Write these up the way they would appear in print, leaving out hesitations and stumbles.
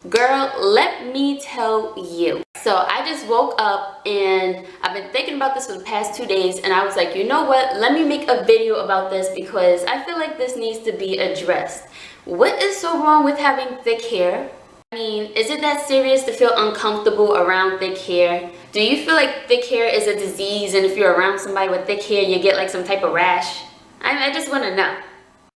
Girl, let me tell you. So I just woke up and I've been thinking about this for the past 2 days, and I was like, you know what? Let me make a video about this because I feel like this needs to be addressed. What is so wrong with having thick hair? I mean, is it that serious to feel uncomfortable around thick hair? Do you feel like thick hair is a disease, and if you're around somebody with thick hair, you get like some type of rash? I just want to know.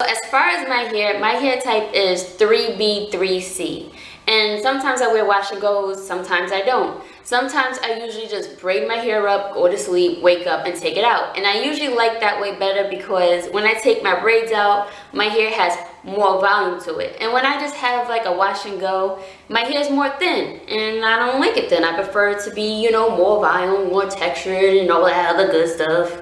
As far as my hair type is 3B3C. And sometimes I wear wash and goes, sometimes I don't. Sometimes I usually just braid my hair up, go to sleep, wake up, and take it out. And I usually like that way better because when I take my braids out, my hair has more volume to it. And when I just have like a wash and go, my hair is more thin. And I don't like it thin. I prefer it to be, you know, more volume, more textured, and all that other good stuff.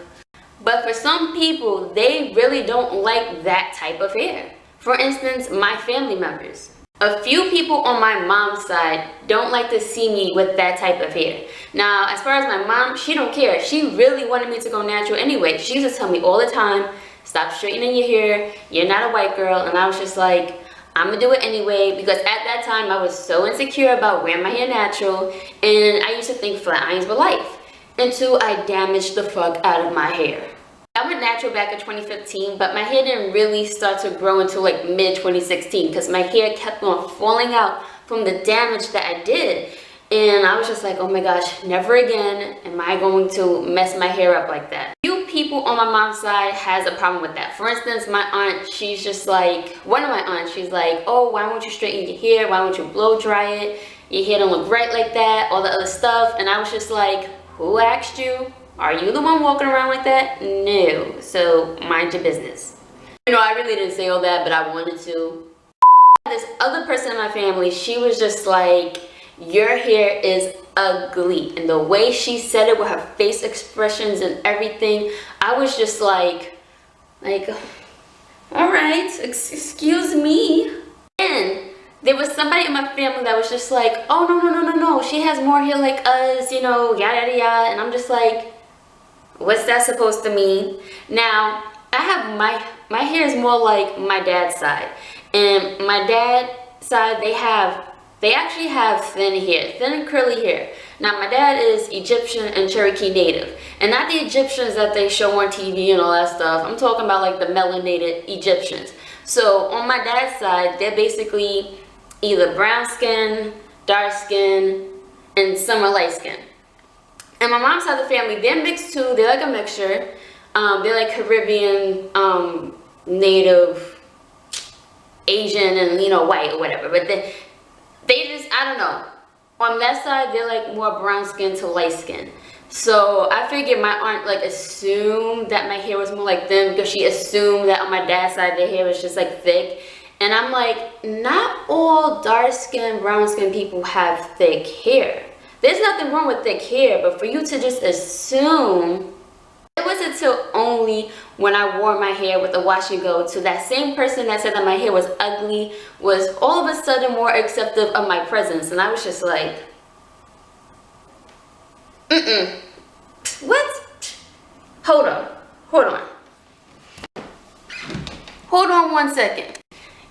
But for some people, they really don't like that type of hair. For instance, my family members. A few people on my mom's side don't like to see me with that type of hair. Now, as far as my mom, she don't care. She really wanted me to go natural anyway. She used to tell me all the time, stop straightening your hair. You're not a white girl. And I was just like, I'm gonna do it anyway, because at that time I was so insecure about wearing my hair natural, and I used to think flat irons were life until I damaged the fuck out of my hair. I went natural back in 2015, but my hair didn't really start to grow until like mid 2016 because my hair kept on falling out from the damage that I did. And I was just like, oh my gosh, never again am I going to mess my hair up like that. Few people on my mom's side has a problem with that. For instance, my aunt, she's just like, one of my aunts, she's like, oh, why won't you straighten your hair? Why won't you blow dry it? Your hair don't look right like that, all the other stuff. And I was just like, who asked you? Are you the one walking around like that? No. So mind your business. You know, I really didn't say all that, but I wanted to. This other person in my family, she was just like, your hair is ugly. And the way she said it with her face expressions and everything, I was just like, all right, excuse me. And there was somebody in my family that was just like, oh, no, she has more hair like us, you know, yada, yada, yada. And I'm just like, what's that supposed to mean? Now, I have my hair is more like my dad's side. And my dad's side, they actually have thin hair, thin and curly hair. Now, my dad is Egyptian and Cherokee Native. And not the Egyptians that they show on TV and all that stuff. I'm talking about like the melanated Egyptians. So, on my dad's side, they're basically either brown skin, dark skin, and some are light skin. And my mom's side of the family, they're mixed too. They're like a mixture. They're like Caribbean, Native, Asian, and you know, white or whatever. But they just, I don't know. On that side, they're like more brown skin to light skin. So I figured my aunt like assumed that my hair was more like them because she assumed that on my dad's side their hair was just like thick. And I'm like, not all dark skin, brown skin people have thick hair. There's nothing wrong with thick hair, but for you to just assume, it wasn't until only when I wore my hair with a wash and go to that same person that said that my hair was ugly was all of a sudden more acceptive of my presence. And I was just like, what? Hold on 1 second.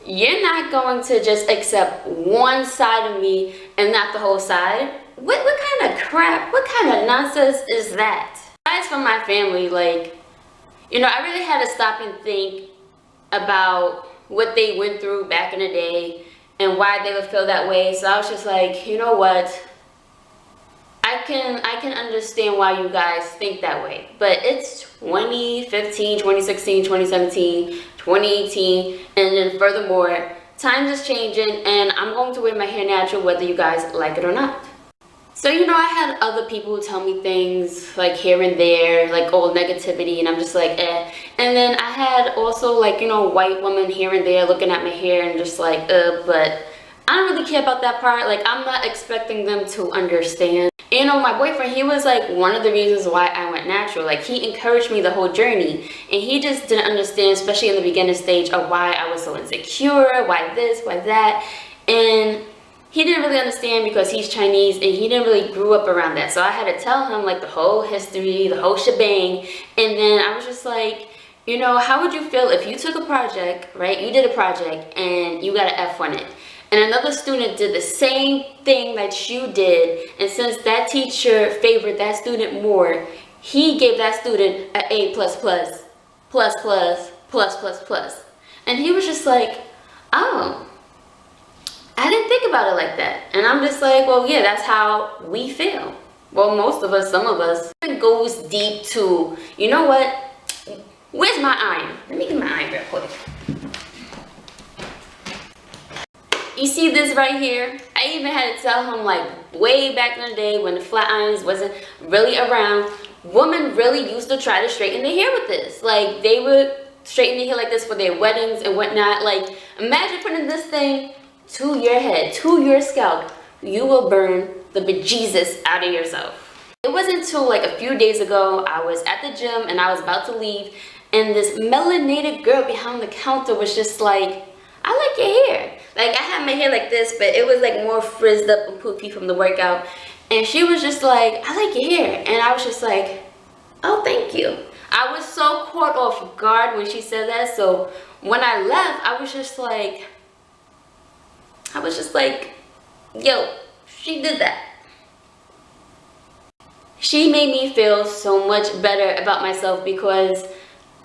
You're not going to just accept one side of me and not the whole side? What kind of crap, what kind of nonsense is that? Besides from my family, like, you know, I really had to stop and think about what they went through back in the day and why they would feel that way. So I was just like, you know what? I can understand why you guys think that way. But it's 2015, 2016, 2017, 2018, and then furthermore, times is changing and I'm going to wear my hair natural whether you guys like it or not. So, you know, I had other people tell me things like here and there, like all negativity, and I'm just like, eh. And then I had also like, you know, white women here and there looking at my hair and just like, but I don't really care about that part. Like, I'm not expecting them to understand. You know, my boyfriend, he was like one of the reasons why I went natural. Like, he encouraged me the whole journey, and he just didn't understand, especially in the beginning stage, of why I was so insecure, why this, why that. And he didn't really understand because he's Chinese and he didn't really grew up around that. So I had to tell him like the whole history, the whole shebang. And then I was just like, you know, how would you feel if you took a project, right? You did a project and you got an F on it. and another student did the same thing that you did, and since that teacher favored that student more, he gave that student an A++, plus, and he was just like, oh, I didn't think about it like that. And I'm just like, well, yeah, that's how we feel. Well, most of us, some of us. It goes deep to, you know what? Where's my iron? Let me get my iron real quick. You see this right here? I even had to tell him, like, way back in the day when the flat irons wasn't really around, women really used to try to straighten their hair with this. Like, they would straighten their hair like this for their weddings and whatnot. Like, imagine putting this thing to your head, to your scalp. You will burn the bejesus out of yourself. It wasn't until like a few days ago, I was at the gym and I was about to leave, and this melanated girl behind the counter was just like, I like your hair. Like, I had my hair like this, but it was like more frizzed up and poofy from the workout. And she was just like, I like your hair. And I was just like, oh, thank you. I was so caught off guard when she said that. So when I left, I was just like, yo, she did that. She made me feel so much better about myself, because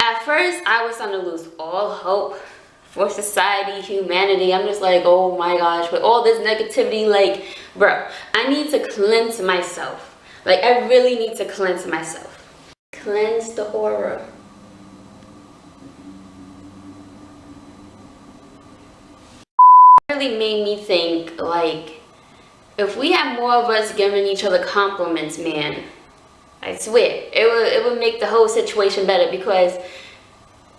at first I was starting to lose all hope for society, humanity. I'm just like, oh my gosh, with all this negativity, like, bro, I need to cleanse myself. Like, I really need to cleanse myself. Cleanse the aura. Really made me think, like, if we had more of us giving each other compliments, man, I swear it would make the whole situation better. Because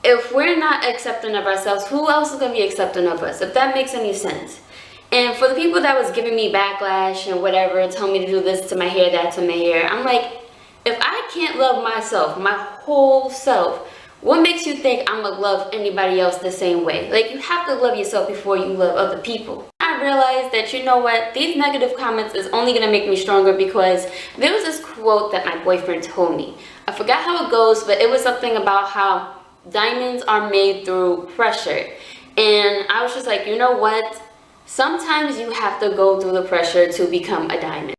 if we're not accepting of ourselves, who else is going to be accepting of us, if that makes any sense? And for the people that was giving me backlash and whatever, telling me to do this to my hair, that to my hair, I'm like, if I can't love myself, my whole self, what makes you think I'm gonna love anybody else the same way? Like, you have to love yourself before you love other people. I realized that, you know what, these negative comments is only gonna make me stronger, because there was this quote that my boyfriend told me. I forgot how it goes, but it was something about how diamonds are made through pressure. And I was just like, you know what? Sometimes you have to go through the pressure to become a diamond.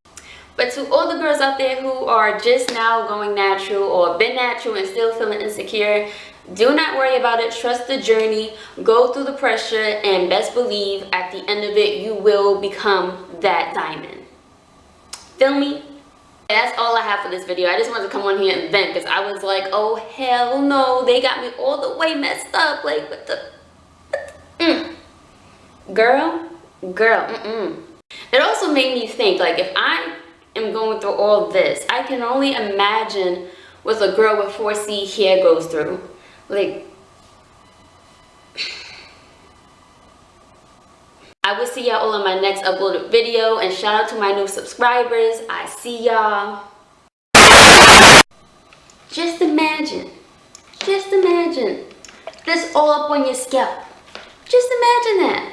But to all the girls out there who are just now going natural or been natural and still feeling insecure, do not worry about it. Trust the journey. Go through the pressure, and best believe at the end of it, you will become that diamond. Feel me? That's all I have for this video. I just wanted to come on here and vent, because I was like, oh hell no, they got me all the way messed up. Like, what the girl. It also made me think, like, if I am going through all this, I can only imagine what a girl with 4C hair goes through. Like, I will see y'all all in my next uploaded video, and shout out to my new subscribers. I see y'all. Just imagine this all up on your scalp. Just imagine that.